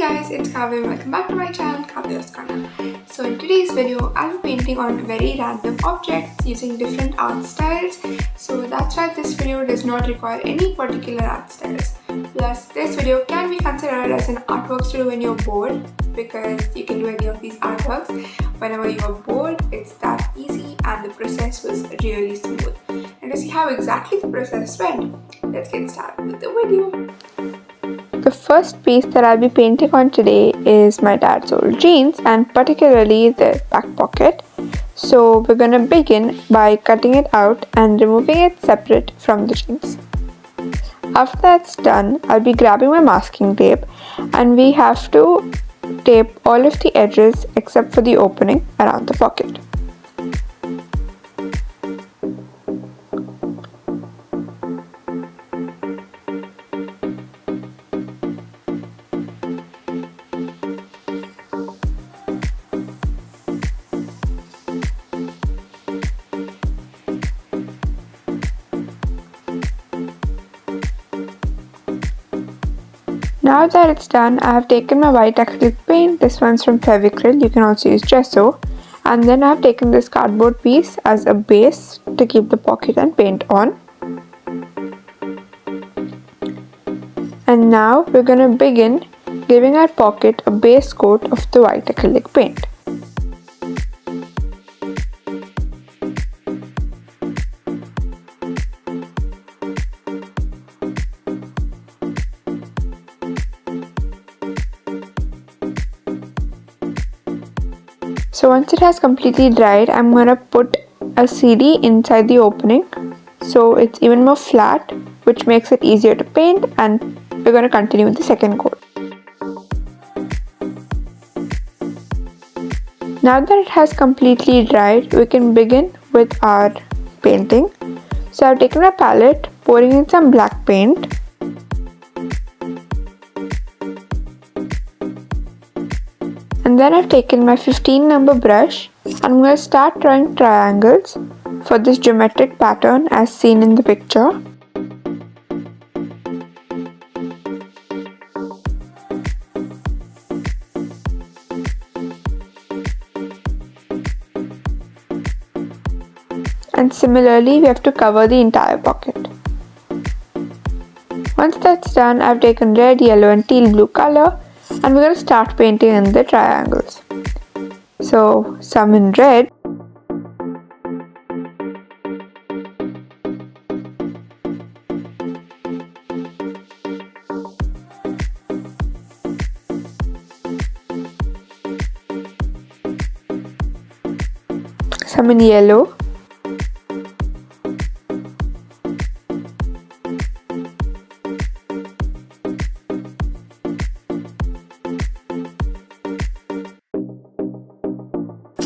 guys, it's Kavya and welcome back to my channel Kavya's Corner. So in today's video, I'll be painting on very random objects using different art styles. So that's why this video does not require any particular art styles. Plus, this video can be considered as an artwork to do when you're bored, because you can do any of these artworks whenever you're bored. It's that easy and the process was really smooth. And to see how exactly the process went, let's get started with the video. The first piece that I'll be painting on today is my dad's old jeans, and particularly the back pocket. So we're gonna begin by cutting it out and removing it separate from the jeans. After that's done, I'll be grabbing my masking tape, and we have to tape all of the edges except for the opening around the pocket. Now that it's done, I have taken my white acrylic paint. This one's from Acrylic. You can also use gesso. And then I have taken this cardboard piece as a base to keep the pocket and paint on. And now we're going to begin giving our pocket a base coat of the white acrylic paint. So once it has completely dried, I'm going to put a CD inside the opening so it's even more flat, which makes it easier to paint, and we're going to continue with the second coat. Now that it has completely dried, we can begin with our painting. So I've taken my palette, pouring in some black paint. And then I've taken my 15 number brush and I'm going to start drawing triangles for this geometric pattern as seen in the picture. And similarly, we have to cover the entire pocket. Once that's done, I've taken red, yellow and teal blue color, and we're going to start painting in the triangles. So some in red, some in yellow,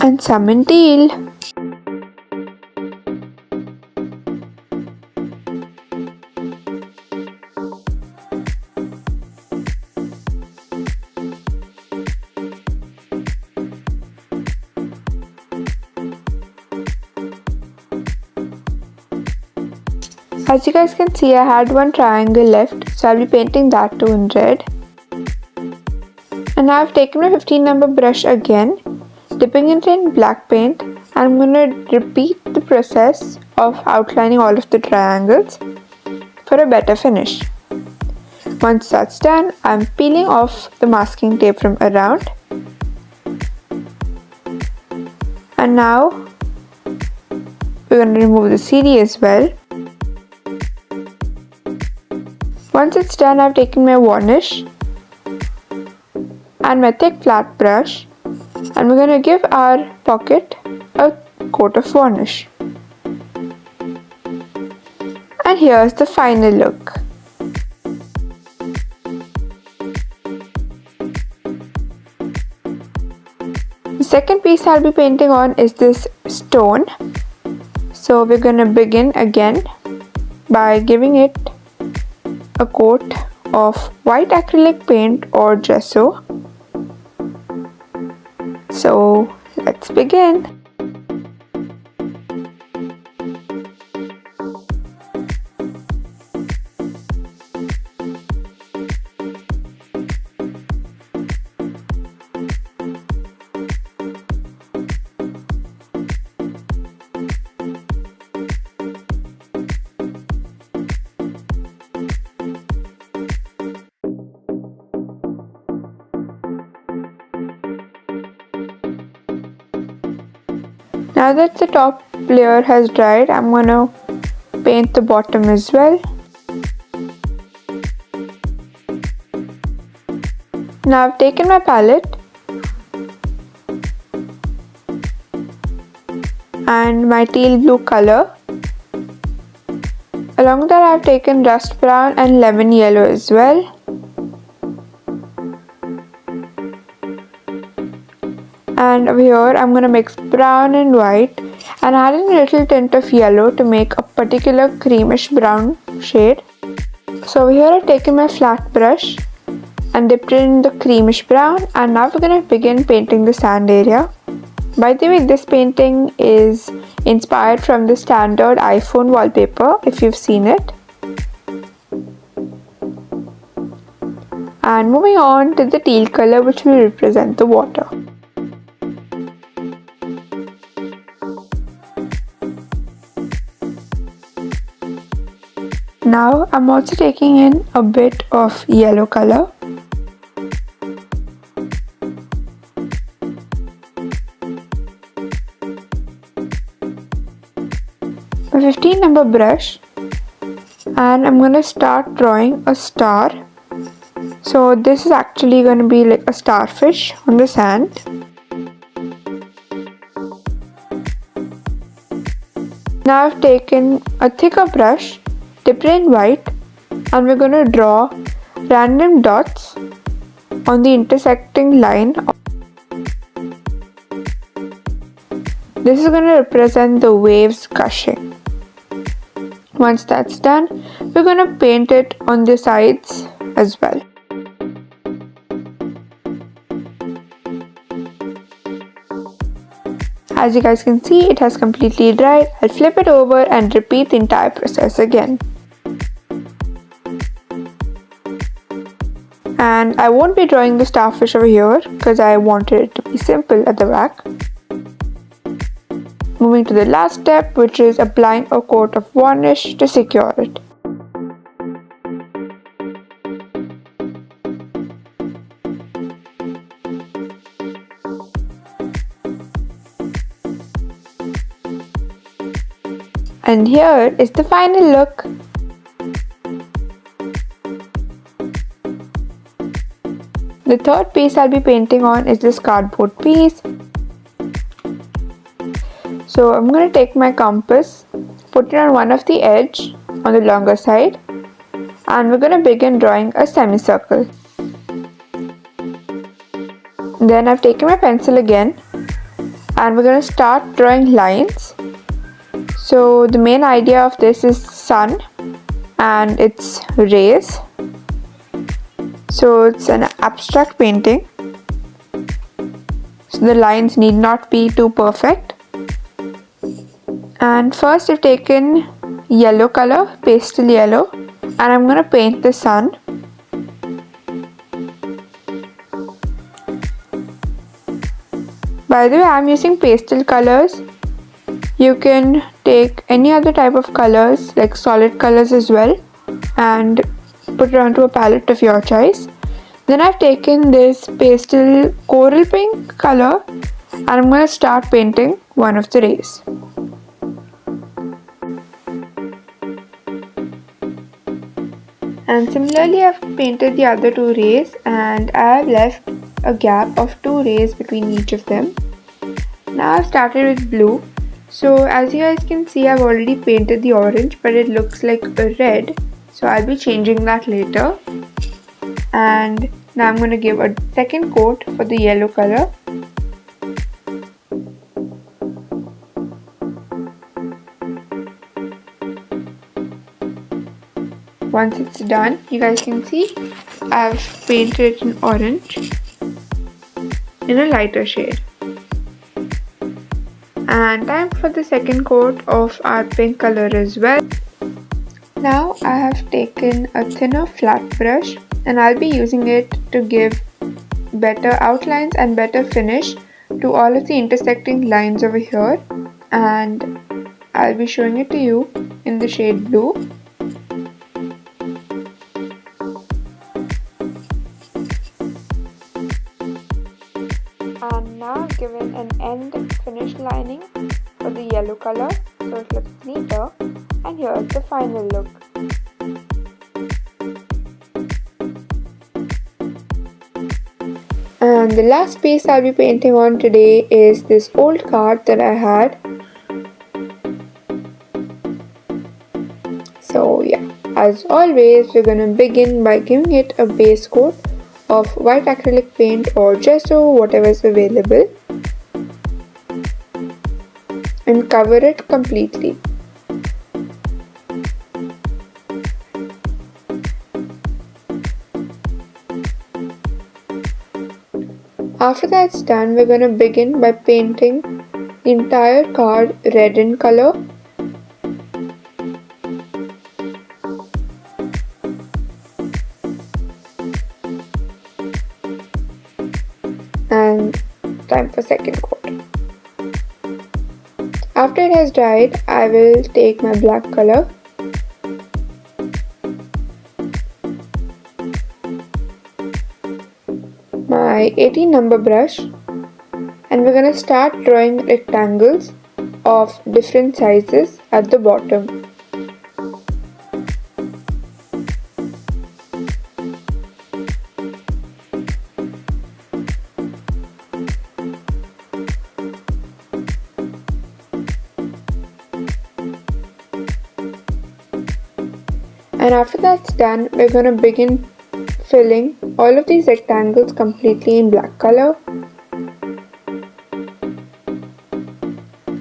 and some in teal. As you guys can see, I had one triangle left, so I'll be painting that too in red. And now I've taken my 15 number brush again, dipping it in black paint, and I'm going to repeat the process of outlining all of the triangles for a better finish. Once that's done, I'm peeling off the masking tape from around, and now we're going to remove the CD as well. Once it's done, I've taken my varnish and my thick flat brush, and we're going to give our pocket a coat of varnish. And here's the final look. The second piece I'll be painting on is this stone. So we're going to begin again by giving it a coat of white acrylic paint or gesso. So let's begin. Now that the top layer has dried, I'm gonna paint the bottom as well. Now I've taken my palette and my teal blue color. Along with that, I've taken rust brown and lemon yellow as well. And over here, I'm going to mix brown and white and add in a little tint of yellow to make a particular creamish brown shade. So over here, I've taken my flat brush and dipped it in the creamish brown, and now we're going to begin painting the sand area. By the way, this painting is inspired from the standard iPhone wallpaper, if you've seen it. And moving on to the teal color, which will represent the water. Now I'm also taking in a bit of yellow color. A 15 number brush, and I'm going to start drawing a star. So this is actually going to be like a starfish on the sand. Now I've taken a thicker brush, dipped it in white, and we're going to draw random dots on the intersecting line. This is going to represent the waves gushing. Once that's done, we're going to paint it on the sides as well. As you guys can see, it has completely dried. I'll flip it over and repeat the entire process again. And I won't be drawing the starfish over here because I wanted it to be simple at the back. Moving to the last step, which is applying a coat of varnish to secure it. And here is the final look. The third piece I'll be painting on is this cardboard piece. So I'm going to take my compass, put it on one of the edge on the longer side, and we're going to begin drawing a semicircle. Then I've taken my pencil again and we're going to start drawing lines. So the main idea of this is sun and its rays. So it's an abstract painting. So the lines need not be too perfect. And first I've taken yellow color, pastel yellow, and I'm going to paint the sun. By the way, I'm using pastel colors. You can take any other type of colors like solid colors as well and put it onto a palette of your choice. Then I've taken this pastel coral pink color and I'm going to start painting one of the rays. And similarly, I've painted the other two rays and I have left a gap of 2 rays between each of them. Now I've started with blue. So as you guys can see, I've already painted the orange, but it looks like a red. So I'll be changing that later. And now I'm going to give a second coat for the yellow color. Once it's done, you guys can see I've painted it in orange in a lighter shade. And time for the second coat of our pink color as well. Now I have taken a thinner flat brush and I'll be using it to give better outlines and better finish to all of the intersecting lines over here, and I'll be showing it to you in the shade blue. And now I've given an end finish lining yellow color so it looks neater, and here's the final look. And the last piece I'll be painting on today is this old card that I had. So yeah, as always, we're gonna begin by giving it a base coat of white acrylic paint or gesso, whatever is available, and cover it completely. After that's done, we're gonna begin by painting the entire card red in color. And time for second coat. After it has dried, I will take my black color my 18 number brush, and we're gonna start drawing rectangles of different sizes at the bottom. And after that's done, we're going to begin filling all of these rectangles completely in black color.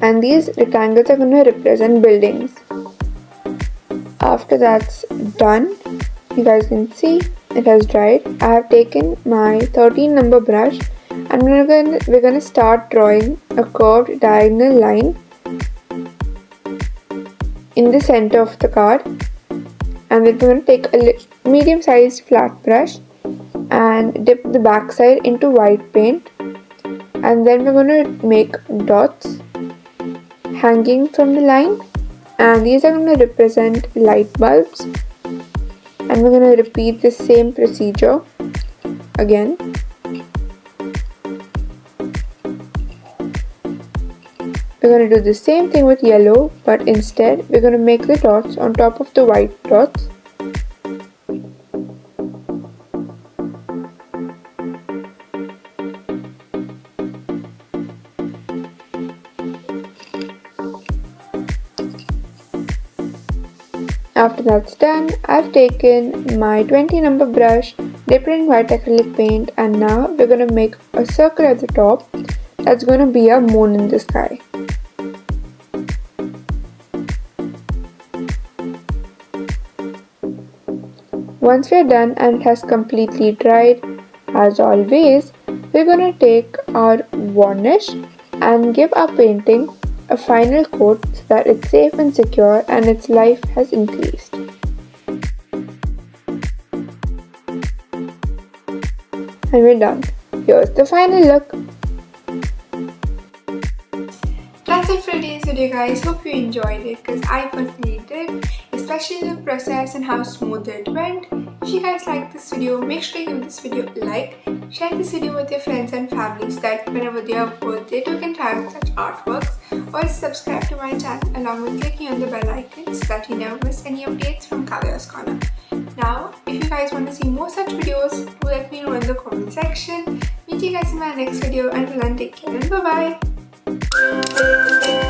And these rectangles are going to represent buildings. After that's done, you guys can see it has dried. I have taken my 13 number brush and we're going to start drawing a curved diagonal line in the center of the card. And then we're going to take a medium sized flat brush and dip the back side into white paint, and then we're going to make dots hanging from the line, and these are going to represent light bulbs, and we're going to repeat the same procedure again. We're going to do the same thing with yellow, but instead we're going to make the dots on top of the white dots. After that's done, I've taken my 20 number brush, dipped in white acrylic paint, and now we're going to make a circle at the top that's going to be a moon in the sky. Once we're done and it has completely dried, as always, we're going to take our varnish and give our painting a final coat so that it's safe and secure and its life has increased. And we're done. Here's the final look. That's it for today's video, guys. Hope you enjoyed it because I personally did, especially the process and how smooth it went. If you guys like this video, make sure to give this video a like, share this video with your friends and family so that whenever they have birthday, you can try out such artworks, or subscribe to my channel along with clicking on the bell icon so that you never miss any updates from Kavya's Corner. Now, if you guys want to see more such videos, do let me know in the comment section. Meet you guys in my next video. Until then, take care and bye bye.